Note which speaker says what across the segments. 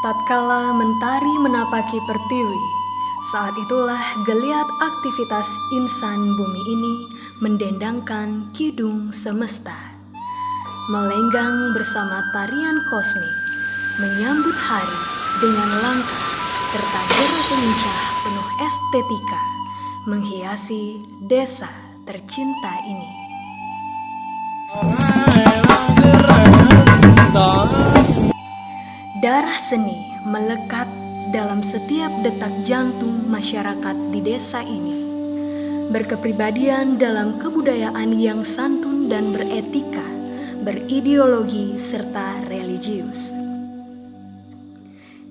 Speaker 1: Tatkala mentari menapaki pertiwi, saat itulah geliat aktivitas insan bumi ini mendendangkan kidung semesta. Melenggang bersama tarian kosmik, menyambut hari dengan langkah serta derap lincah penuh estetika, menghiasi desa tercinta ini. Darah seni melekat dalam setiap detak jantung masyarakat di desa ini. Berkepribadian dalam kebudayaan yang santun dan beretika, berideologi serta religius.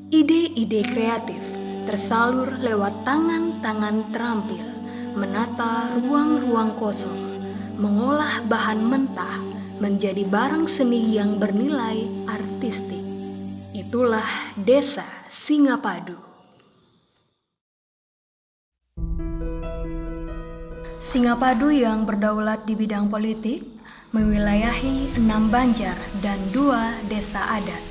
Speaker 1: Ide-ide kreatif tersalur lewat tangan-tangan terampil, menata ruang-ruang kosong, mengolah bahan mentah menjadi barang seni yang bernilai artistik. Itulah Desa Singapadu. Singapadu yang berdaulat di bidang politik, mewilayahi 6 banjar dan 2 desa adat.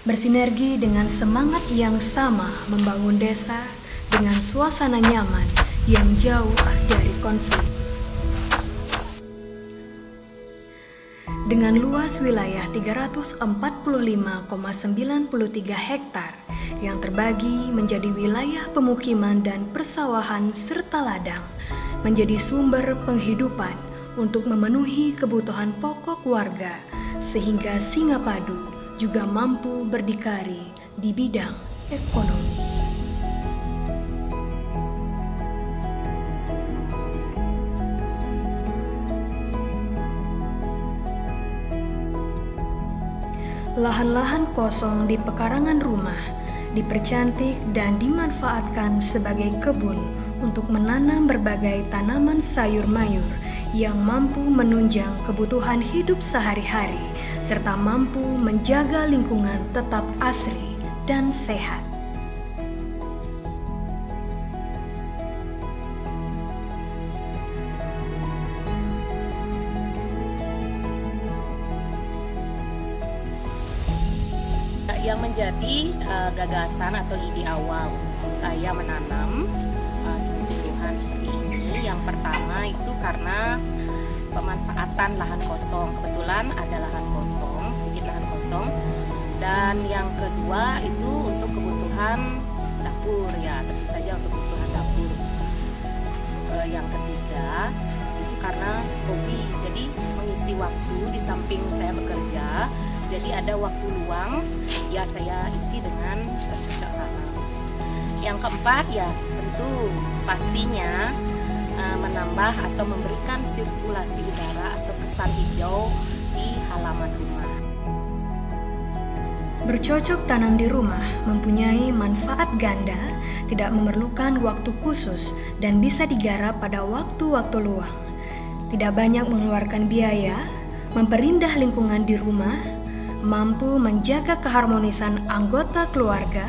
Speaker 1: Bersinergi dengan semangat yang sama membangun desa dengan suasana nyaman yang jauh dari konflik. Dengan luas wilayah 345,93 hektar yang terbagi menjadi wilayah pemukiman dan persawahan serta ladang, menjadi sumber penghidupan untuk memenuhi kebutuhan pokok warga, sehingga Singapadu juga mampu berdikari di bidang ekonomi. Lahan-lahan kosong di pekarangan rumah dipercantik dan dimanfaatkan sebagai kebun untuk menanam berbagai tanaman sayur mayur yang mampu menunjang kebutuhan hidup sehari-hari serta mampu menjaga lingkungan tetap asri dan sehat.
Speaker 2: Yang menjadi gagasan atau ide awal saya menanam tumbuhan seperti ini, yang pertama itu karena pemanfaatan lahan kosong. Kebetulan ada lahan kosong, sedikit lahan kosong. Dan yang kedua itu untuk kebutuhan dapur, ya tentu saja untuk kebutuhan dapur. Yang ketiga itu karena hobi, jadi mengisi waktu di samping saya bekerja. Jadi ada waktu luang, ya saya isi dengan bercocok tanam. Yang keempat ya tentu pastinya menambah atau memberikan sirkulasi udara atau kesan hijau di halaman rumah.
Speaker 1: Bercocok tanam di rumah mempunyai manfaat ganda, tidak memerlukan waktu khusus dan bisa digarap pada waktu-waktu luang. Tidak banyak mengeluarkan biaya, memperindah lingkungan di rumah, mampu menjaga keharmonisan anggota keluarga,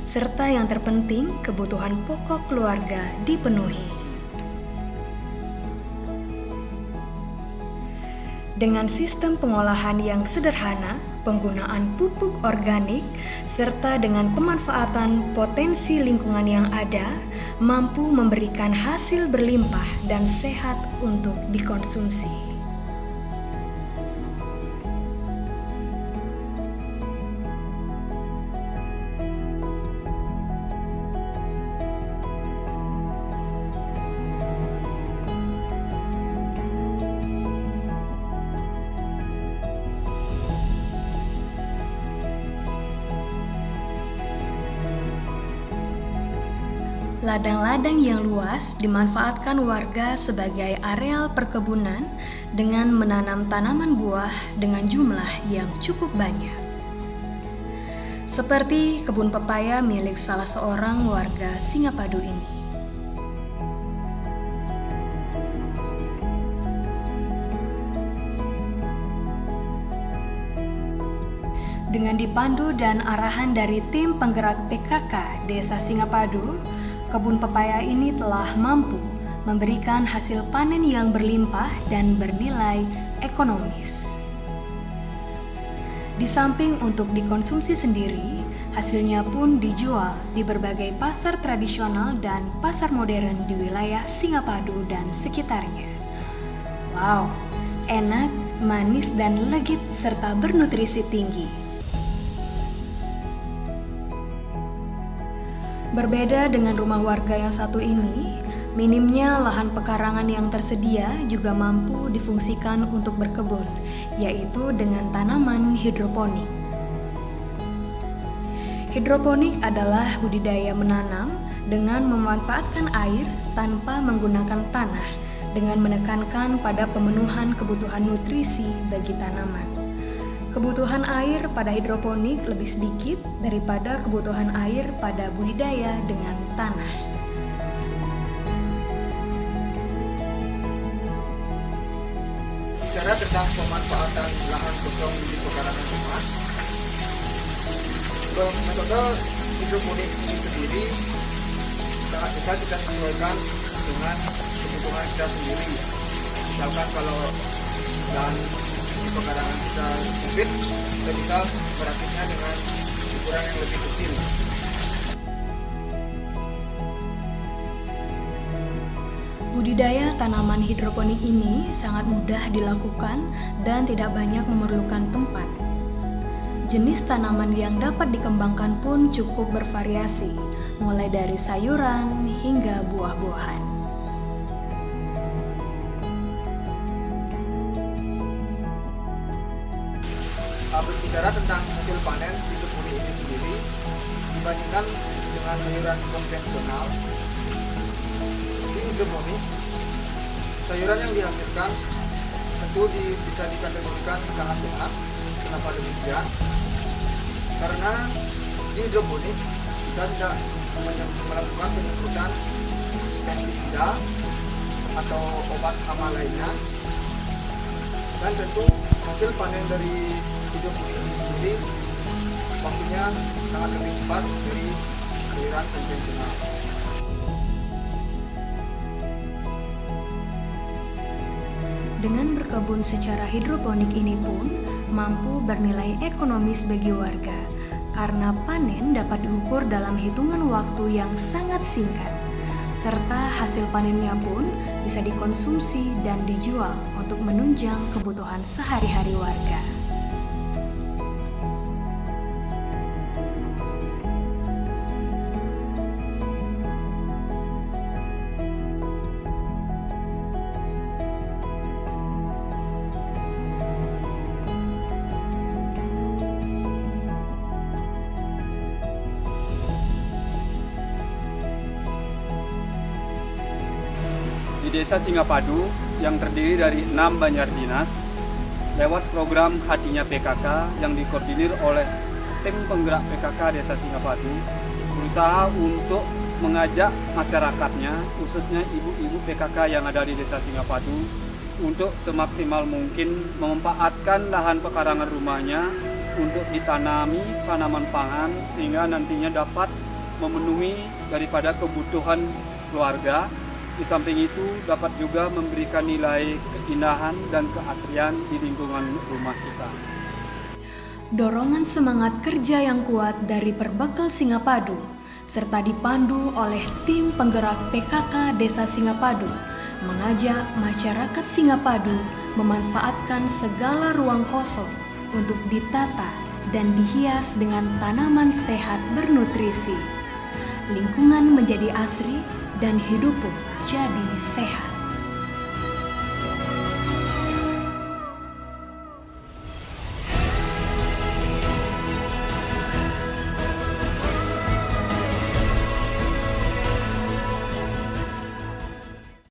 Speaker 1: serta yang terpenting kebutuhan pokok keluarga dipenuhi. Dengan sistem pengolahan yang sederhana, penggunaan pupuk organik, serta dengan pemanfaatan potensi lingkungan yang ada, mampu memberikan hasil berlimpah dan sehat untuk dikonsumsi. Ladang-ladang yang luas dimanfaatkan warga sebagai areal perkebunan dengan menanam tanaman buah dengan jumlah yang cukup banyak. Seperti kebun pepaya milik salah seorang warga Singapadu ini. Dengan dipandu dan arahan dari tim penggerak PKK Desa Singapadu, kebun pepaya ini telah mampu memberikan hasil panen yang berlimpah dan bernilai ekonomis. Di samping untuk dikonsumsi sendiri, Hasilnya pun dijual di berbagai pasar tradisional dan pasar modern di wilayah Singapadu dan sekitarnya. Wow, enak, manis dan legit serta bernutrisi tinggi. Berbeda dengan rumah warga yang satu ini, minimnya lahan pekarangan yang tersedia juga mampu difungsikan untuk berkebun, yaitu dengan tanaman hidroponik. Hidroponik adalah budidaya menanam dengan memanfaatkan air tanpa menggunakan tanah, dengan menekankan pada pemenuhan kebutuhan nutrisi bagi tanaman. Kebutuhan air pada hidroponik lebih sedikit daripada kebutuhan air pada budidaya dengan tanah.
Speaker 3: Bicara tentang pemanfaatan lahan kosong di pekarangan rumah, metode hidroponik ini sendiri sangat bisa kita sesuaikan dengan kebutuhan kita sendiri. Misalkan kalau lahan di pekarangan kita sempit, kita bisa merakitnya dengan ukuran yang lebih kecil.
Speaker 1: Budidaya tanaman hidroponik ini sangat mudah dilakukan dan tidak banyak memerlukan tempat. Jenis tanaman yang dapat dikembangkan pun cukup bervariasi, mulai dari sayuran hingga buah-buahan.
Speaker 3: Berbicara tentang hasil panen hidroponik ini sendiri, dibandingkan dengan sayuran konvensional, di hidroponik, sayuran yang dihasilkan tentu bisa dikategorikan sangat sehat. Kenapa demikian? Karena di hidroponik kita tidak melakukan penyemprotan pestisida atau obat hama lainnya, dan tentu hasil panen dari hidroponik ini sendiri waktunya sangat lebih cepat dari sayuran konvensional.
Speaker 1: Dengan berkebun secara hidroponik ini pun mampu bernilai ekonomis bagi warga, karena panen dapat diukur dalam hitungan waktu yang sangat singkat, serta hasil panennya pun bisa dikonsumsi dan dijual untuk menunjang kebutuhan sehari-hari warga.
Speaker 4: Di Desa Singapadu yang terdiri dari 6 banjar dinas, lewat program Hatinya PKK yang dikoordinir oleh tim penggerak PKK Desa Singapadu, berusaha untuk mengajak masyarakatnya, khususnya ibu-ibu PKK yang ada di Desa Singapadu, untuk semaksimal mungkin memanfaatkan lahan pekarangan rumahnya untuk ditanami tanaman pangan, sehingga nantinya dapat memenuhi daripada kebutuhan keluarga. Di samping itu dapat juga memberikan nilai keindahan dan keasrian di lingkungan rumah kita.
Speaker 1: Dorongan semangat kerja yang kuat dari Perbekal Singapadu serta dipandu oleh tim penggerak PKK Desa Singapadu mengajak masyarakat Singapadu memanfaatkan segala ruang kosong untuk ditata dan dihias dengan tanaman sehat bernutrisi. Lingkungan menjadi asri dan hidup pun jadi sehat.